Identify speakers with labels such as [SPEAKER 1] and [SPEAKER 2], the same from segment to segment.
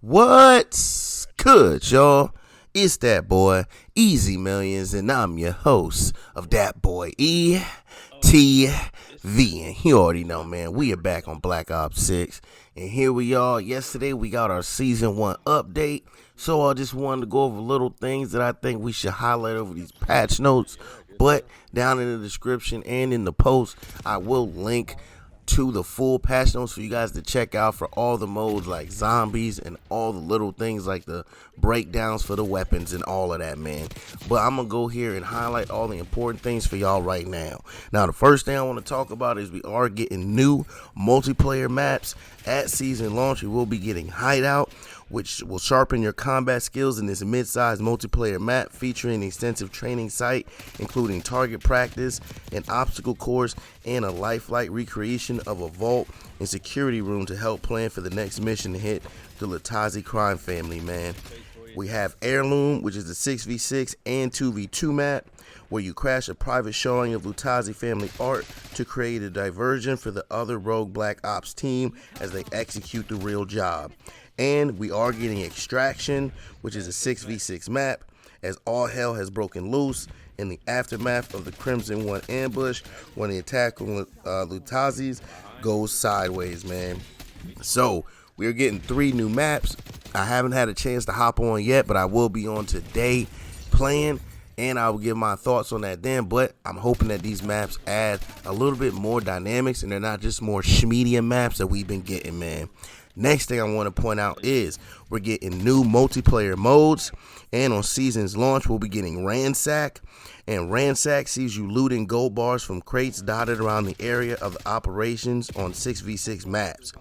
[SPEAKER 1] What's good, y'all? It's that boy, Easy Millions, and I'm your host of that boy, ETV. And you already know, man, we are back on Black Ops 6. And here we are. Yesterday, we got our Season 1 update. So I just wanted to go over little things that I think we should highlight over these patch notes. But down in the description and in the post, I will link to the full patch notes for you guys to check out for all the modes like zombies and all the little things like the breakdowns for the weapons and all of that, man. But I'm gonna go here and highlight all the important things for y'all right now. Now, the first thing I want to talk about is we are getting new multiplayer maps at season launch. We will be getting Hideout, which will sharpen your combat skills in this mid-sized multiplayer map featuring an extensive training site, including target practice, an obstacle course, and a lifelike recreation of a vault and security room to help plan for the next mission to hit the Lutazi crime family, man. We have Heirloom, which is the 6v6 and 2v2 map, where you crash a private showing of Lutazi family art to create a diversion for the other rogue Black Ops team as they execute the real job. And we are getting Extraction, which is a 6v6 map, as all hell has broken loose in the aftermath of the Crimson One ambush when the attack on Lutazis goes sideways, man. So we're getting 3 new maps. I haven't had a chance to hop on yet, but I will be on today playing, and I will give my thoughts on that then. But I'm hoping that these maps add a little bit more dynamics and they're not just more schmedium maps that we've been getting, man. Next thing I want to point out is we're getting new multiplayer modes, and on season's launch we'll be getting Ransack, and Ransack sees you looting gold bars from crates dotted around the area of the operations on 6v6 maps.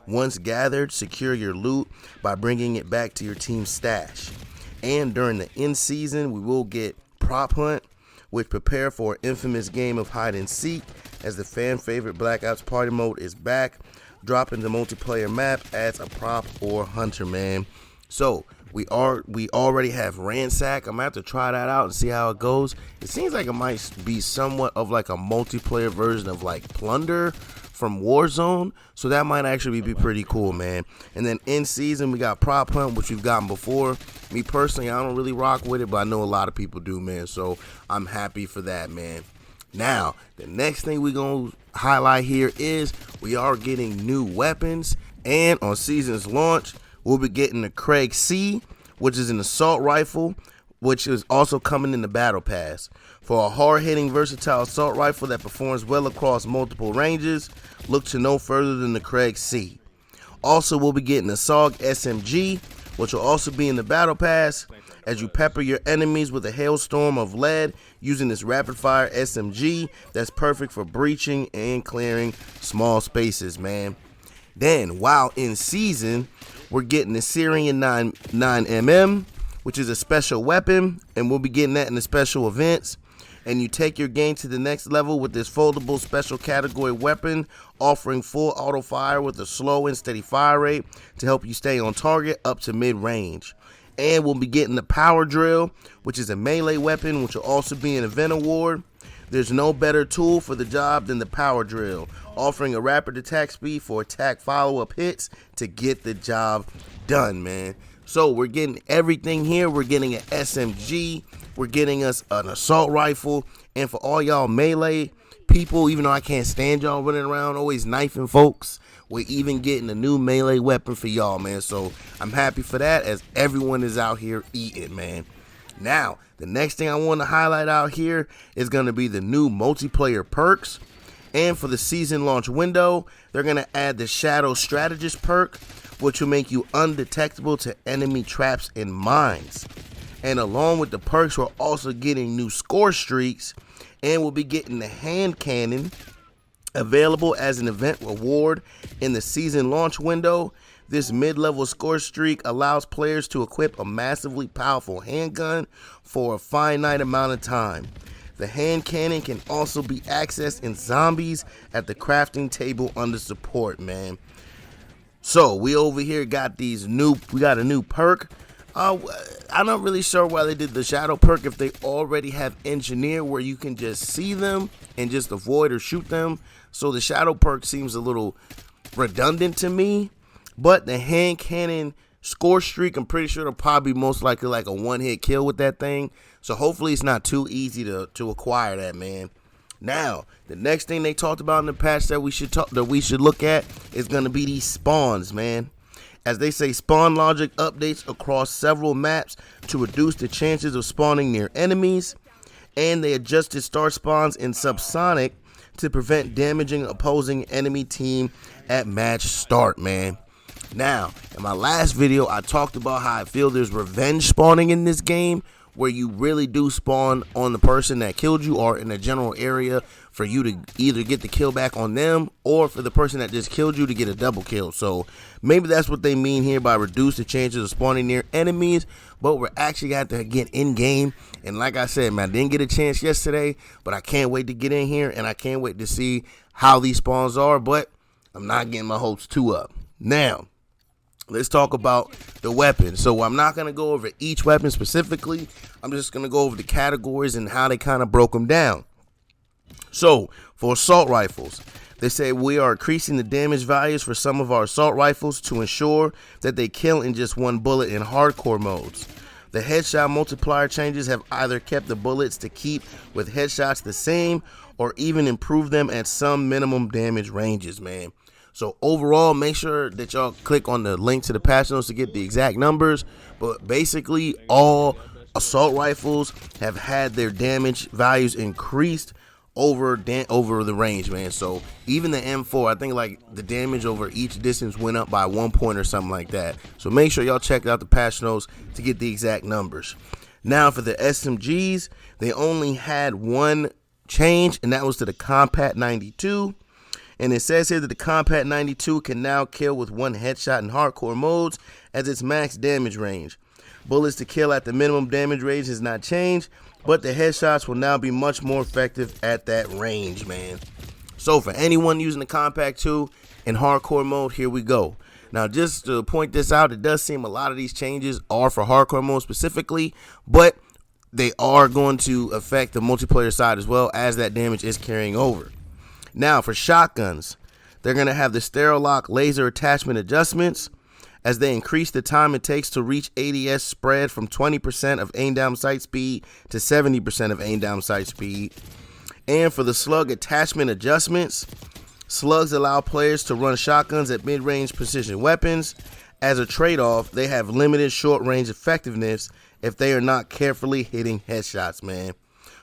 [SPEAKER 1] Once gathered, secure your loot by bringing it back to your team's stash. And during the end season, we will get Prop Hunt, which prepare for an infamous game of hide and seek as the fan favorite Black Ops party mode is back. Dropping the multiplayer map adds a prop or hunter, man. So we already have Ransack. I'm gonna have to try that out and see how it goes. It seems like it might be somewhat of like a multiplayer version of like Plunder from Warzone, so that might actually be pretty cool, man. And then in season we got Prop Hunt, which we've gotten before. Me personally, I don't really rock with it, but I know a lot of people do, man, so I'm happy for that, man. Now, the next thing we're going to highlight here is we are getting new weapons, and on season's launch, we'll be getting the Craig C, which is an assault rifle, which is also coming in the battle pass. For a hard-hitting, versatile assault rifle that performs well across multiple ranges, look to no further than the Craig C. Also, we'll be getting the SOG SMG, which will also be in the battle pass, as you pepper your enemies with a hailstorm of lead using this rapid-fire SMG that's perfect for breaching and clearing small spaces, man. Then, while in season, we're getting the Syrian 9mm, which is a special weapon, and we'll be getting that in the special events. And you take your game to the next level with this foldable special category weapon, offering full auto fire with a slow and steady fire rate to help you stay on target up to mid-range. And we'll be getting the Power Drill, which is a melee weapon, which will also be an event award. There's no better tool for the job than the Power Drill, offering a rapid attack speed for attack follow-up hits to get the job done, man. So we're getting everything here. We're getting an SMG. We're getting us an assault rifle. And for all y'all melee people, even though I can't stand y'all running around always knifing folks, we're even getting a new melee weapon for y'all, man. So I'm happy for that, as everyone is out here eating, man. Now, the next thing I want to highlight out here is going to be the new multiplayer perks. And for the season launch window, they're going to add the Shadow Strategist perk, which will make you undetectable to enemy traps and mines. And along with the perks, we're also getting new Scorestreaks, and we'll be getting the hand cannon, available as an event reward in the season launch window. This mid-level Scorestreak allows players to equip a massively powerful handgun for a finite amount of time. The hand cannon can also be accessed in zombies at the crafting table under support, man. So we over here got a new perk. I'm not really sure why they did the shadow perk if they already have engineer where you can just see them and just avoid or shoot them. So the shadow perk seems a little redundant to me, but the hand cannon Score streak, I'm pretty sure it'll probably be most likely like a one-hit kill with that thing. So hopefully it's not too easy to acquire that, man. Now, the next thing they talked about in the patch that we should look at is going to be these spawns, man. As they say, spawn logic updates across several maps to reduce the chances of spawning near enemies, and they adjusted start spawns in subsonic to prevent damaging opposing enemy team at match start, man. Now, in my last video, I talked about how I feel there's revenge spawning in this game, where you really do spawn on the person that killed you or in a general area for you to either get the kill back on them or for the person that just killed you to get a double kill. So maybe that's what they mean here by reduce the chances of spawning near enemies, but we're actually got to get in game. And like I said, man, I didn't get a chance yesterday, but I can't wait to get in here and I can't wait to see how these spawns are, but I'm not getting my hopes too up. Now, let's talk about the weapons. So I'm not going to go over each weapon specifically. I'm just going to go over the categories and how they kind of broke them down. So for assault rifles, they say we are increasing the damage values for some of our assault rifles to ensure that they kill in just one bullet in hardcore modes. The headshot multiplier changes have either kept the bullets to keep with headshots the same or even improved them at some minimum damage ranges, man. So overall, make sure that y'all click on the link to the patch notes to get the exact numbers. But basically, all assault rifles have had their damage values increased over the range, man. So even the M4, I think like the damage over each distance went up by 1 point or something like that. So make sure y'all check out the patch notes to get the exact numbers. Now for the SMGs, they only had one change, and that was to the Compat 92. And it says here that the Compat 92 can now kill with one headshot in hardcore modes as its max damage range. Bullets to kill at the minimum damage range has not changed, but the headshots will now be much more effective at that range, man. So for anyone using the Compat 2 in hardcore mode, here we go. Now just to point this out, it does seem a lot of these changes are for hardcore mode specifically, but they are going to affect the multiplayer side as well as that damage is carrying over. Now for shotguns, they're going to have the Stereolock laser attachment adjustments as they increase the time it takes to reach ADS spread from 20% of aim down sight speed to 70% of aim down sight speed. And for the slug attachment adjustments, slugs allow players to run shotguns at mid-range precision weapons. As a trade-off, they have limited short-range effectiveness if they are not carefully hitting headshots, man.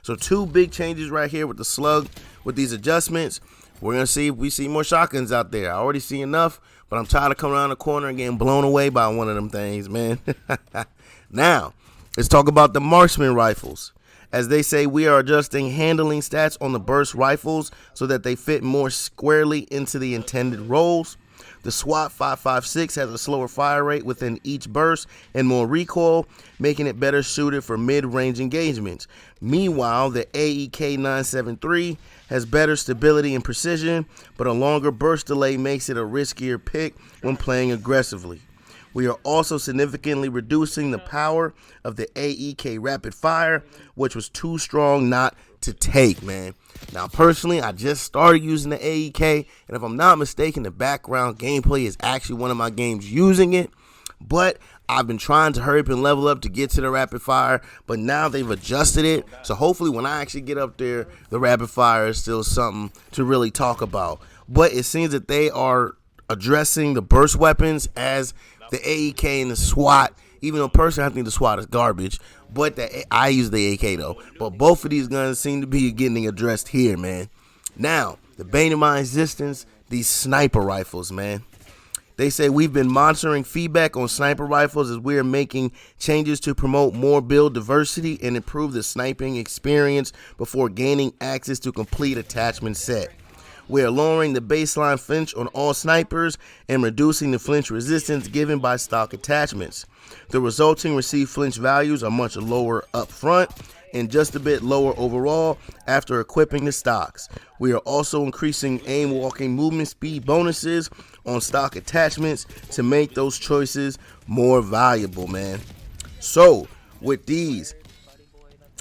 [SPEAKER 1] So two big changes right here with the slug. With these adjustments, we're going to see if we see more shotguns out there. I already see enough, but I'm tired of coming around the corner and getting blown away by one of them things, man. Now, let's talk about the Marksman Rifles. As they say, we are adjusting handling stats on the burst rifles so that they fit more squarely into the intended roles. The SWAT 5.56 has a slower fire rate within each burst and more recoil, making it better suited for mid-range engagements. Meanwhile, the AEK 973 has better stability and precision, but a longer burst delay makes it a riskier pick when playing aggressively. We are also significantly reducing the power of the AEK rapid fire, which was too strong not to take, man. Now, personally, I just started using the AEK, and if I'm not mistaken, the background gameplay is actually one of my games using it, but I've been trying to hurry up and level up to get to the rapid fire, but now they've adjusted it, so hopefully when I actually get up there, the rapid fire is still something to really talk about. But it seems that they are addressing the burst weapons as the AEK and the SWAT, even though personally I think the SWAT is garbage, but I use the AK though. But both of these guns seem to be getting addressed here, man. Now, the bane of my existence, these sniper rifles, man. They say we've been monitoring feedback on sniper rifles as we are making changes to promote more build diversity and improve the sniping experience before gaining access to complete attachment set. We are lowering the baseline flinch on all snipers and reducing the flinch resistance given by stock attachments. The resulting received flinch values are much lower up front and just a bit lower overall after equipping the stocks. We are also increasing aim walking movement speed bonuses on stock attachments to make those choices more valuable, man. So, with these,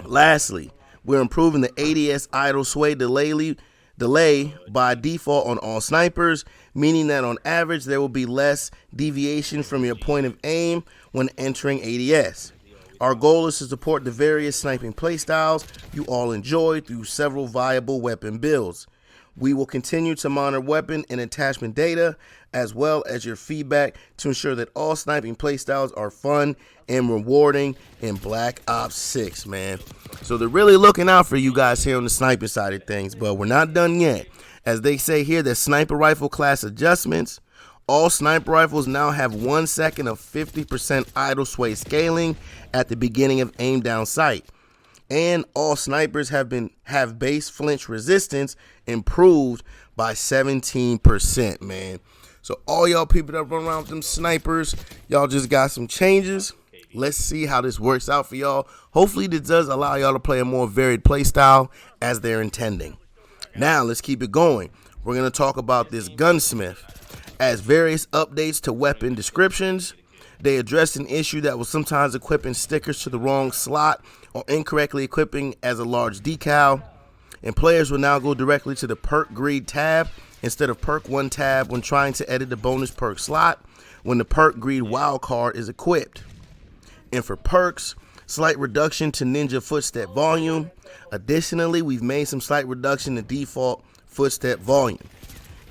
[SPEAKER 1] lastly, we're improving the ADS idle sway delay delay by default on all snipers, meaning that on average there will be less deviation from your point of aim when entering ADS. Our goal is to support the various sniping playstyles you all enjoy through several viable weapon builds. We will continue to monitor weapon and attachment data as well as your feedback to ensure that all sniping playstyles are fun and rewarding in Black Ops 6, man. So they're really looking out for you guys here on the sniping side of things, but we're not done yet. As they say here, the sniper rifle class adjustments. All sniper rifles now have 1 second of 50% idle sway scaling at the beginning of aim down sight. And all snipers have base flinch resistance improved by 17%, man. So all y'all people that run around with them snipers, y'all just got some changes. Let's see how this works out for y'all. Hopefully this does allow y'all to play a more varied play style as they're intending. Now let's keep it going. We're going to talk about this Gunsmith. As various updates to weapon descriptions, they addressed an issue that was sometimes equipping stickers to the wrong slot or incorrectly equipping as a large decal, and players will now go directly to the perk greed tab instead of perk 1 tab when trying to edit the bonus perk slot when the perk greed wildcard is equipped. And for perks, slight reduction to ninja footstep volume. Additionally, we've made some slight reduction to default footstep volume.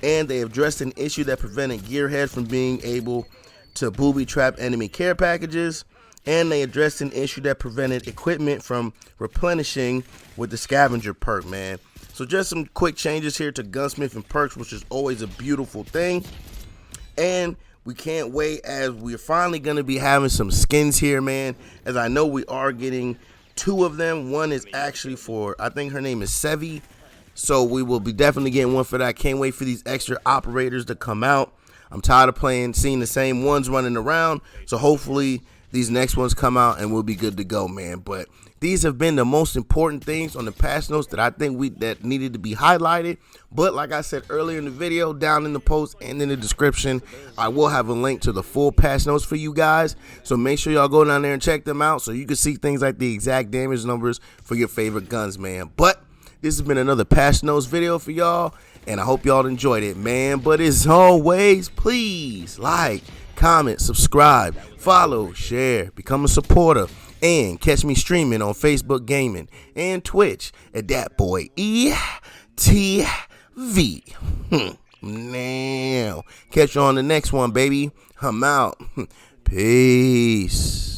[SPEAKER 1] And they addressed an issue that prevented Gearhead from being able to booby trap enemy care packages. And they addressed an issue that prevented equipment from replenishing with the scavenger perk, man. So just some quick changes here to Gunsmith and perks, which is always a beautiful thing. And we can't wait as we're finally going to be having some skins here, man. As I know we are getting 2 of them. One is actually for, I think her name is Sevi. So we will be definitely getting one for that. Can't wait for these extra operators to come out. I'm tired of seeing the same ones running around. So hopefully these next ones come out and we'll be good to go, man. But these have been the most important things on the patch notes that I think that needed to be highlighted. But like I said earlier in the video, down in the post and in the description, I will have a link to the full patch notes for you guys. So make sure y'all go down there and check them out so you can see things like the exact damage numbers for your favorite guns, man. But this has been another patch notes video for y'all, and I hope y'all enjoyed it, man. But as always, please like, comment, subscribe, follow, share, become a supporter, and catch me streaming on Facebook Gaming and Twitch at that boy ETV. Now, catch you on the next one, baby. I'm out. Peace.